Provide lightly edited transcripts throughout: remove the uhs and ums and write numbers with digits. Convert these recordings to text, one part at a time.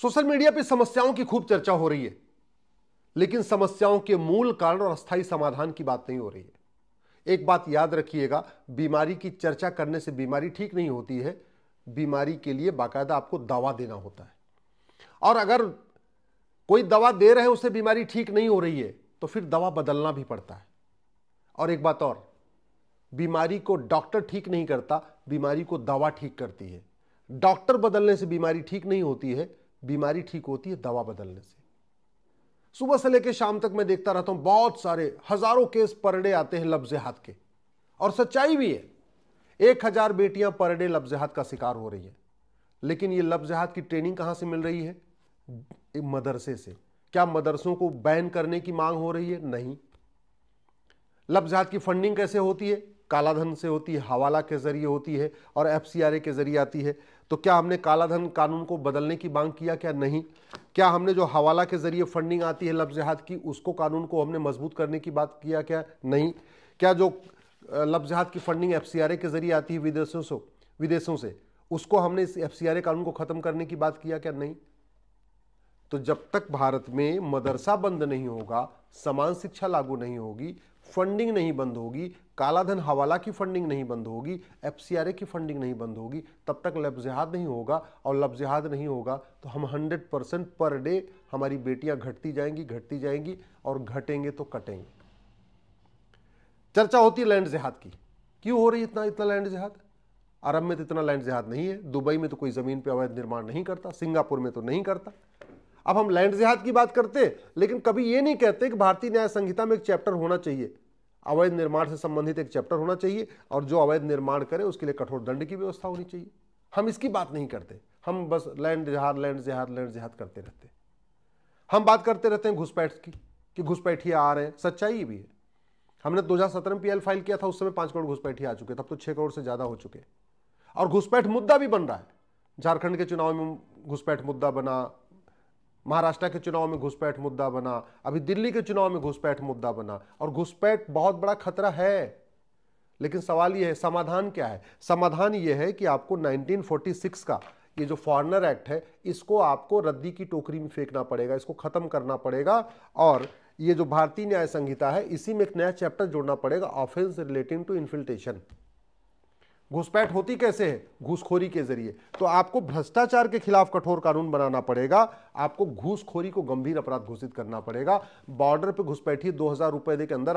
Social media पे समस्याओं की खूब चर्चा हो रही है, लेकिन समस्याओं के मूल कारण और अस्थायी समाधान की बात नहीं हो रही है। एक बात याद रखिएगा, बीमारी की चर्चा करने से बीमारी ठीक नहीं होती है। बीमारी के लिए बाकायदा आपको दवा देना होता है, और अगर कोई दवा दे रहे हैं उससे बीमारी ठीक नहीं हो रही है तो फिर दवा बदलना भी पड़ता है। और एक बात और, बीमारी को डॉक्टर ठीक नहीं करता, बीमारी को दवा ठीक करती है। डॉक्टर बदलने से बीमारी ठीक नहीं होती है, बीमारी ठीक होती है दवा बदलने से। सुबह से लेकर शाम तक मैं देखता रहता हूं, बहुत सारे हजारों केस पर डे आते हैं लफ्ज हाथ के, और सच्चाई भी है। 1000 बेटियां पर डे लफ्ज हाथ का शिकार हो रही है। लेकिन ये लफ्ज हाथ की ट्रेनिंग कहां से मिल रही है? मदरसे से। क्या मदरसों को बैन करने की मांग हो रही है? नहीं। लफ्ज हाथ की फंडिंग कैसे होती है? कालाधन से होती है, हवाला के जरिए होती है, और एफसीआरए के जरिए आती है। तो क्या हमने कालाधन कानून को बदलने की मांग किया? क्या नहीं। क्या हमने जो हवाला के जरिए फंडिंग आती है लफ्ज हाथ की, उसको कानून को हमने मजबूत करने की बात किया? क्या नहीं। क्या जो लफ्ज हाथ की फंडिंग एफसीआरए के जरिए आती है विदेशों से, उसको हमने इस एफसीआरए कानून को खत्म करने की बात किया? क्या नहीं। तो जब तक भारत में मदरसा बंद नहीं होगा, समान शिक्षा लागू नहीं होगी, फंडिंग नहीं बंद होगी, कालाधन हवाला की फंडिंग नहीं बंद होगी, एफसीआरए की फंडिंग नहीं बंद होगी, तब तक लफ्ज़-ए-जिहाद नहीं होगा। और लफ्ज़-ए-जिहाद नहीं होगा तो हम 100% पर डे हमारी बेटियां घटती जाएंगी और घटेंगे तो कटेंगे। चर्चा होती है लैंड जिहाद की, क्यों हो रही है इतना लैंड जिहाद? अरब में तो इतना लैंड जिहाद नहीं है, दुबई में तो कोई जमीन पे अवैध निर्माण नहीं करता, सिंगापुर में तो नहीं करता। अब हम लैंड जिहाद की बात करते, लेकिन कभी यह नहीं कहते कि भारतीय न्याय संहिता में एक चैप्टर होना चाहिए, अवैध निर्माण से संबंधित एक चैप्टर होना चाहिए, और जो अवैध निर्माण करे उसके लिए कठोर दंड की व्यवस्था होनी चाहिए। हम इसकी बात नहीं करते, हम बस लैंड जिहाद करते रहते। हम बात करते रहते हैं घुसपैठ की, कि घुसपैठिए आ रहे हैं। सच्चाई भी है, हमने 2017 में पीएल फाइल किया था, उस समय 5 करोड़ घुसपैठिए आ चुके, तब तो 6 करोड़ से ज्यादा हो चुके, और घुसपैठ मुद्दा भी बन रहा है। झारखंड के चुनाव में घुसपैठ मुद्दा बना, महाराष्ट्र के चुनाव में घुसपैठ मुद्दा बना, अभी दिल्ली के चुनाव में घुसपैठ मुद्दा बना। और घुसपैठ बहुत बड़ा खतरा है, लेकिन सवाल यह है समाधान क्या है? समाधान यह है कि आपको 1946 का ये जो फॉरेनर एक्ट है, इसको आपको रद्दी की टोकरी में फेंकना पड़ेगा, इसको खत्म करना पड़ेगा। और ये जो भारतीय न्याय संहिता है, इसी में एक नया चैप्टर जोड़ना पड़ेगा, ऑफेंस रिलेटिंग टू इन्फिल्ट्रेशन। घुसपैठ होती कैसे है? घूसखोरी के जरिए। तो आपको भ्रष्टाचार के खिलाफ कठोर कानून बनाना पड़ेगा, आपको घूसखोरी को गंभीर अपराध घोषित करना पड़ेगा। बॉर्डर पे घुसपैठिए 2000 रुपए देकर अंदर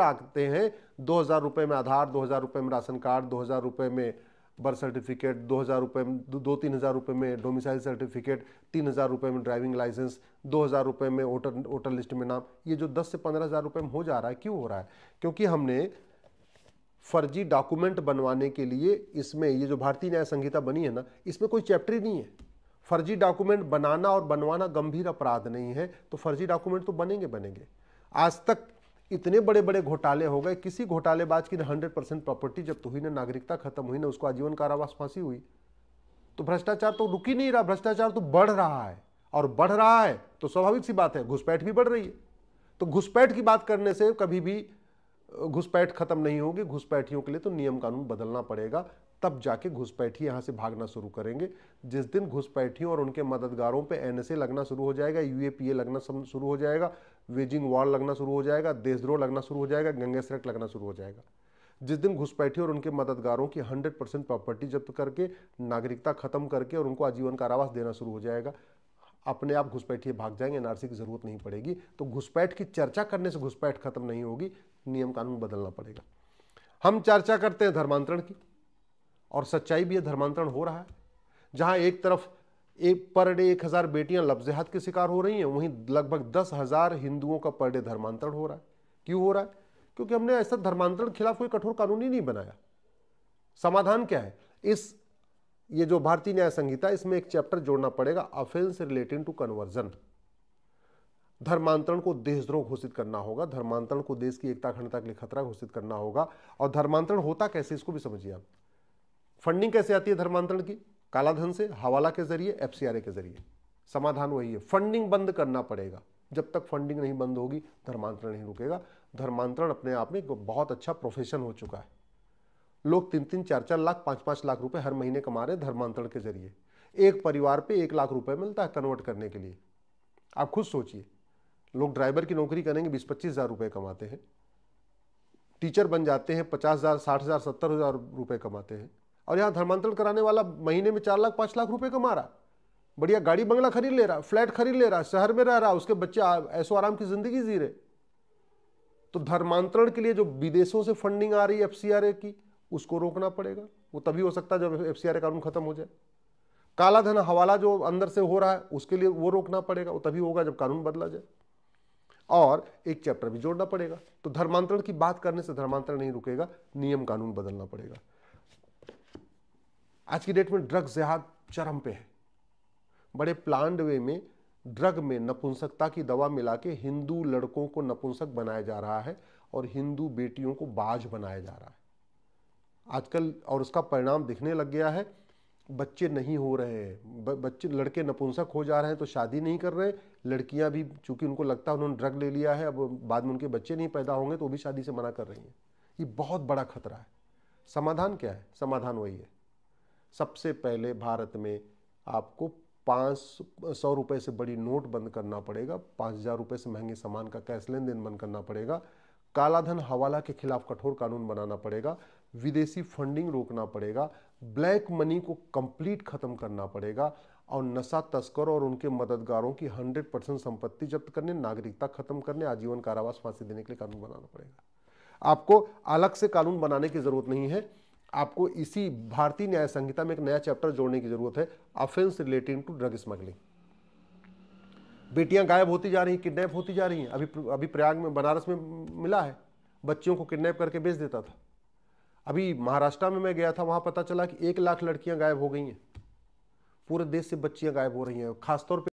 आते हैं 2000 रुपए में आधार, 2000 रुपए में राशन कार्ड, 2000 रुपए में बर्थ सर्टिफिकेट, 2000 रुपए में 2-3 हजार रुपए में डोमिसाइल सर्टिफिकेट, 3000 रुपए में ड्राइविंग लाइसेंस, 2000 रुपए में वोटर लिस्ट में नाम। ये जो 10 से 15 हजार रुपए में हो जा रहा है, क्यों हो रहा है? क्योंकि हमने फर्जी डॉक्यूमेंट बनवाने के लिए, इसमें ये जो भारतीय न्याय संहिता बनी है ना, इसमें कोई चैप्टर ही नहीं है। फर्जी डॉक्यूमेंट बनाना और बनवाना गंभीर अपराध नहीं है, तो फर्जी डॉक्यूमेंट तो बनेंगे। आज तक इतने बड़े बड़े घोटाले हो गए, किसी घोटालेबाज की 100% प्रॉपर्टी जब्त हुई, ना नागरिकता खत्म हुई, ना उसको आजीवन कारावास फांसी हुई। तो भ्रष्टाचार तो रुक ही नहीं रहा, भ्रष्टाचार तो बढ़ रहा है, और बढ़ रहा है तो स्वाभाविक सी बात है घुसपैठ भी बढ़ रही है। तो घुसपैठ की बात करने से कभी भी घुसपैठ खत्म नहीं होगी। घुसपैठियों के लिए तो नियम कानून बदलना पड़ेगा, तब जाके घुसपैठी यहां से भागना शुरू करेंगे। जिस दिन घुसपैठियों और उनके मददगारों पे एनएसए लगना शुरू हो जाएगा, यूएपीए लगना शुरू हो जाएगा, वेजिंग वॉर लगना शुरू हो जाएगा, देशद्रोह लगना शुरू हो जाएगा, गैंगस्टर एक्ट लगना शुरू हो जाएगा। जिस दिन घुसपैठी और उनके मददगारों की 100% प्रॉपर्टी जब्त करके, नागरिकता खत्म करके और उनको आजीवन कारावास देना शुरू हो जाएगा, अपने आप घुसपैठिए भाग जाएंगे, एनआरसी की जरूरत नहीं पड़ेगी। तो घुसपैठ की चर्चा करने से घुसपैठ खत्म नहीं होगी, नियम कानून बदलना पड़ेगा। हम चर्चा करते हैं धर्मांतरण की, और सच्चाई भी है धर्मांतरण हो रहा है। जहां एक तरफ एक पर डे 1000 बेटियां लफ्ज़-ए-जिहाद के शिकार हो रही हैं, वहीं लगभग 10,000 हिंदुओं का पर डे धर्मांतरण हो रहा है। क्यों हो रहा है? क्योंकि हमने ऐसा धर्मांतरण के खिलाफ कोई कठोर कानून ही नहीं बनाया। समाधान क्या है? ये जो भारतीय न्याय संहिता, इसमें एक चैप्टर जोड़ना पड़ेगा, ऑफेंस रिलेटिंग टू कन्वर्जन। धर्मांतरण को देशद्रोह घोषित करना होगा, धर्मांतरण को देश की एकता अखंडता के लिए खतरा घोषित करना होगा। और धर्मांतरण होता कैसे, इसको भी समझिए आप। फंडिंग कैसे आती है धर्मांतरण की? कालाधन से, हवाला के जरिए, एफसीआरए के जरिए। समाधान वही है, फंडिंग बंद करना पड़ेगा। जब तक फंडिंग नहीं बंद होगी, धर्मांतरण नहीं रुकेगा। धर्मांतरण अपने आप में एक बहुत अच्छा प्रोफेशन हो चुका है। लोग 3-3, 4-4 लाख, 5-5 लाख रुपए हर महीने कमा रहे हैं धर्मांतरण के जरिए। एक परिवार पे 1 लाख रुपए मिलता है कन्वर्ट करने के लिए। आप खुद सोचिए, लोग ड्राइवर की नौकरी करेंगे 20-25 हज़ार रुपए कमाते हैं, टीचर बन जाते हैं 50,000, 60,000, 70,000 रुपए कमाते हैं, और यहाँ धर्मांतरण कराने वाला महीने में 4 लाख 5 लाख रुपए कमा रहा, बढ़िया गाड़ी बंगला खरीद ले रहा, फ्लैट खरीद ले रहा, शहर में रह रहा, उसके बच्चे ऐशो आराम की जिंदगी जी रहे। तो धर्मांतरण के लिए जो विदेशों से फंडिंग आ रही है FCRA की, उसको रोकना पड़ेगा। वो तभी हो सकता है जब FCRA कानून खत्म हो जाए। काला धन हवाला जो अंदर से हो रहा है, उसके लिए वो रोकना पड़ेगा, वो तभी होगा जब कानून बदला जाए। और एक चैप्टर भी जोड़ना पड़ेगा। तो धर्मांतरण की बात करने से धर्मांतरण नहीं रुकेगा, नियम कानून बदलना पड़ेगा। आज की डेट में ड्रग्स जिहाद चरम पे है। बड़े प्लान्ड वे में ड्रग में नपुंसकता की दवा मिला के हिंदू लड़कों को नपुंसक बनाया जा रहा है और हिंदू बेटियों को बाज बनाया जा रहा है आजकल। और उसका परिणाम दिखने लग गया है, बच्चे नहीं हो रहे हैं, बच्चे लड़के नपुंसक हो जा रहे हैं तो शादी नहीं कर रहे। लड़कियां भी चूंकि उनको लगता है उन्होंने ड्रग ले लिया है, अब बाद में उनके बच्चे नहीं पैदा होंगे तो वो भी शादी से मना कर रही हैं। ये बहुत बड़ा खतरा है। समाधान क्या है? समाधान वही है, सबसे पहले भारत में आपको 500 रुपए से बड़ी नोट बंद करना पड़ेगा, 5,000 रुपए से महंगे सामान का कैश लेन देन बंद करना पड़ेगा, कालाधन हवाला के खिलाफ कठोर कानून बनाना पड़ेगा, विदेशी फंडिंग रोकना पड़ेगा, ब्लैक मनी को कंप्लीट खत्म करना पड़ेगा, और नशा तस्कर और उनके मददगारों की 100% संपत्ति जब्त करने, नागरिकता खत्म करने, आजीवन कारावास फांसी देने के लिए कानून बनाना पड़ेगा। आपको अलग से कानून बनाने की जरूरत नहीं है, आपको इसी भारतीय न्याय संहिता में एक नया चैप्टर जोड़ने की जरूरत है, offence relating to drug smuggling. बेटियां गायब होती जा रही हैं, किडनैप होती जा रही हैं। अभी प्रयाग में, बनारस में मिला है, बच्चियों को किडनैप करके बेच देता था। अभी महाराष्ट्र में मैं गया था, वहां पता चला कि 1 लाख लड़कियां गायब हो गई हैं। पूरे देश से बच्चियां गायब हो रही हैं, खासतौर पर